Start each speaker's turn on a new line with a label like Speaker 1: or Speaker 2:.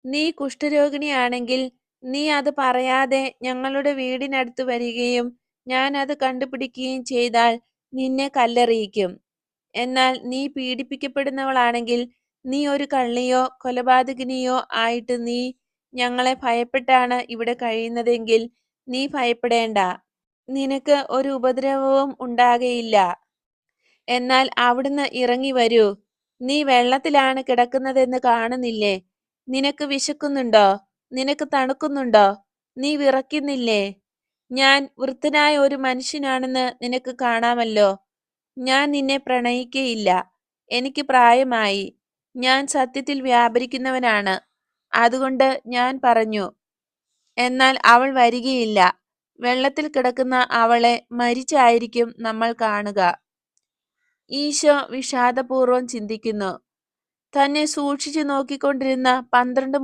Speaker 1: നീ കുഷ്ഠരോഗിണിയാണെങ്കിൽ നീ അത് പറയാതെ ഞങ്ങളുടെ വീടിനടുത്ത് വരികയും ഞാൻ അത് കണ്ടുപിടിക്കുകയും ചെയ്താൽ നിന്നെ കല്ലെറിയിക്കും. എന്നാൽ നീ പീഡിപ്പിക്കപ്പെടുന്നവളാണെങ്കിൽ നീ ഒരു കള്ളിയോ കൊലപാതകിനിയോ ആയിട്ട് നീ ഞങ്ങളെ ഭയപ്പെട്ടാണ് ഇവിടെ കഴിയുന്നതെങ്കിൽ നീ ഭയപ്പെടേണ്ട. നിനക്ക് ഒരു ഉപദ്രവവും ഉണ്ടാകയില്ല. എന്നാൽ അവിടുന്ന് ഇറങ്ങി വരൂ. നീ വെള്ളത്തിലാണ് കിടക്കുന്നതെന്ന് കാണുന്നില്ലേ? നിനക്ക് വിശക്കുന്നുണ്ടോ? നിനക്ക് തണുക്കുന്നുണ്ടോ? നീ വിറയ്ക്കുന്നില്ലേ? ഞാൻ വൃദ്ധനായ ഒരു മനുഷ്യനാണെന്ന് നിനക്ക് കാണാമല്ലോ. ഞാൻ നിന്നെ പ്രണയിക്കയില്ല. എനിക്ക് പ്രായമായി. ഞാൻ സത്യത്തിൽ വ്യാപരിക്കുന്നവനാണ്. അതുകൊണ്ട് ഞാൻ പറഞ്ഞു. എന്നാൽ അവൾ വരികയില്ല. വെള്ളത്തിൽ കിടക്കുന്ന അവളെ മരിച്ചായിരിക്കും നമ്മൾ കാണുക. ഈശോ വിഷാദപൂർവം ചിന്തിക്കുന്നു. തന്നെ സൂക്ഷിച്ചു നോക്കിക്കൊണ്ടിരുന്ന 12